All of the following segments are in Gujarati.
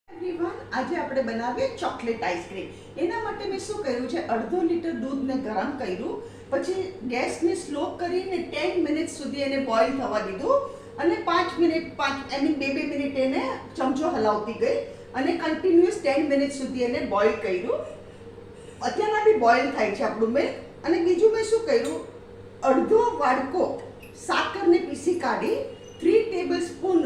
એવરીવન, આજે આપણે બનાવીએ ચોકલેટ આઈસ્ક્રીમ. એના માટે મેં શું કર્યું છે, અડધો લીટર દૂધને ગરમ કર્યું, પછી ગેસને સ્લો કરીને 10 મિનિટ સુધી એને બોઇલ થવા દીધું અને 5 મિનિટ બે મિનિટ એને ચમચો હલાવતી ગઈ અને કન્ટિન્યુઅસ 10 મિનિટ સુધી એને બોઇલ કર્યું. અત્યારના બી બોઇલ થાય છે આપણું મિલ્ક. અને બીજું મેં શું કર્યું, અડધો વાડકો સાકરને પીસી કાઢી, 3 table spoon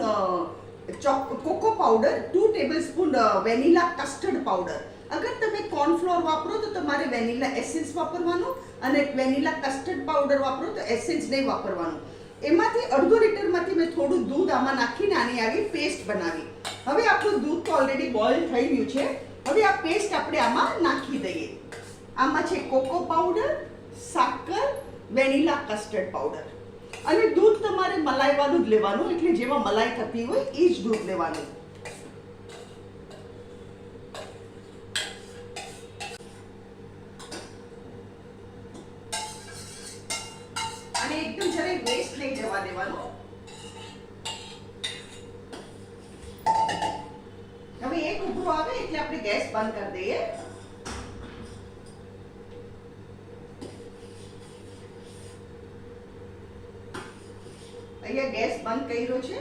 cocoa powder, 2 table spoon vanilla custard powder. અગર તમે કોર્નફ્લોર વાપરો તો તમારે વેનીલા એસેન્સ વાપરવાનું, અને વેનીલા કસ્ટર્ડ પાવડર વાપરો તો એસેન્સ નહીં વાપરવાનું. એમાંથી અડધો લીટરમાંથી મેં થોડું દૂધ આમાં નાખીને આની આવી પેસ્ટ બનાવી. હવે આપણું દૂધ તો ઓલરેડી બોઇલ થઈ ગયું છે. હવે આ પેસ્ટ આપણે આમાં નાખી દઈએ. આમાં છે કોકો પાવડર, સાકર, વેનીલા કસ્ટર્ડ પાવડર. અને દૂધ તમારે મલાઈવાળું જ લેવાનું, એટલે જેમાં મલાઈ થતી હોય એ જ દૂધ લેવાનું. અને એકદમ જરાય વેસ્ટ નહીં જવા દેવાનું. હવે એક ઉભરો આવે એટલે આપણે ગેસ બંધ કરી દઈએ. અહીંયા ગેસ બંધ કર્યો છે.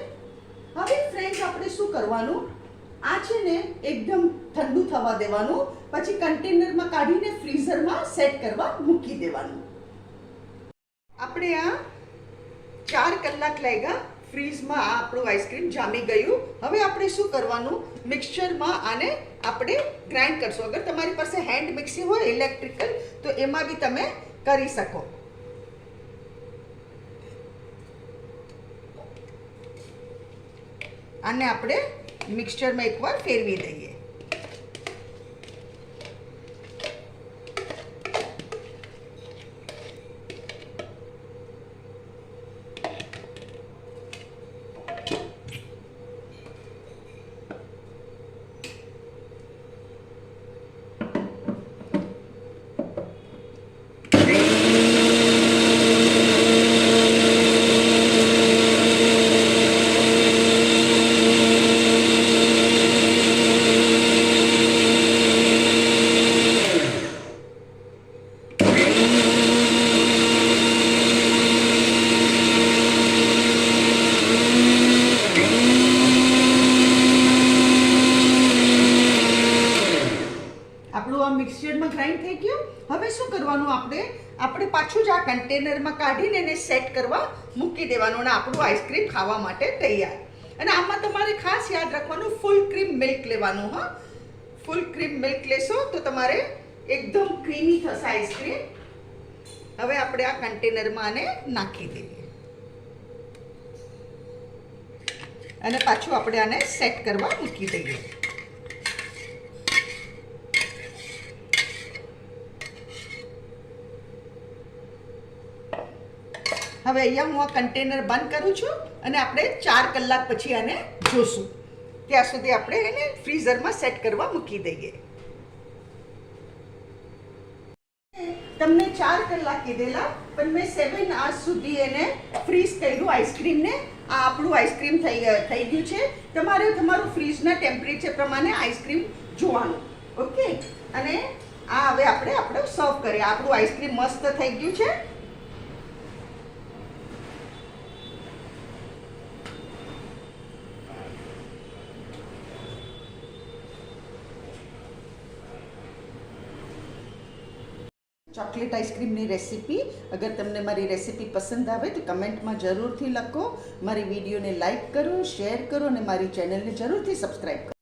હવે ફ્રેન્ડ્સ, આપણે શું કરવાનું, આ છે ને એકદમ ઠંડુ થવા દેવાનું, પછી કન્ટેનરમાં કાઢીને ફ્રીઝરમાં સેટ કરવા મૂકી દેવાનું. આપણે આ 4 કલાક લાગ્યા ફ્રીઝમાં, આ આપણું આઈસ્ક્રીમ જામી ગયું. હવે આપણે શું કરવાનું, મિક્સચરમાં આને આપણે ગ્રાઇન્ડ કરશું. અગર તમારી પાસે હેન્ડ મિક્સી હોય ઇલેક્ટ્રિકલ, તો એમાં બી તમે કરી શકો. આને આપણે મિક્સચરમાં એકવાર ફેરવી દઈએ. આપણું આ મિક્સચરમાં ગ્રાઇન્ડ થઈ ગયું. હવે શું કરવાનું, આપણે પાછું જ આ કન્ટેનરમાં કાઢીને એને સેટ કરવા મૂકી દેવાનું, અને આપણું આઈસ્ક્રીમ ખાવા માટે તૈયાર. અને આમાં તમારે ખાસ યાદ રાખવાનું, ફૂલ ક્રીમ મિલ્ક લેવાનું. હા, ફૂલ ક્રીમ મિલ્ક લેશો તો તમારે એકદમ ક્રીમી થશે આઈસ્ક્રીમ. હવે આપણે આ કન્ટેનરમાં આને નાખી દઈએ અને પાછું આપણે આને સેટ કરવા મૂકી દઈએ. હવે અહીંયા હું આ કન્ટેનર બંધ કરું છું અને આપણે 4 કલાક પછી આને જોશું. ત્યાં સુધી આપણે એને ફ્રીઝરમાં સેટ કરવા મૂકી દઈએ. તમને 4 કલાક કીધેલા, પણ મેં 7 hours સુધી એને ફ્રીઝ કર્યું આઈસ્ક્રીમને. આ આપણું આઈસ્ક્રીમ થઈ ગયું છે. તમારે તમારું ફ્રીજના ટેમ્પરેચર પ્રમાણે આઈસ્ક્રીમ જોવાનું. ઓકે, અને આ હવે આપણે સર્વ કરીએ. આપણું આઈસ્ક્રીમ મસ્ત થઈ ગયું છે. ચોકલેટ આઈસ્ક્રીમની રેસીપી, અગર તમને મારી રેસીપી પસંદ આવે તો કમેન્ટમાં જરૂરથી લખો. મારી વિડીયોને લાઈક કરો, શેર કરો અને મારી ચેનલને જરૂરથી સબસ્ક્રાઈબ કરો.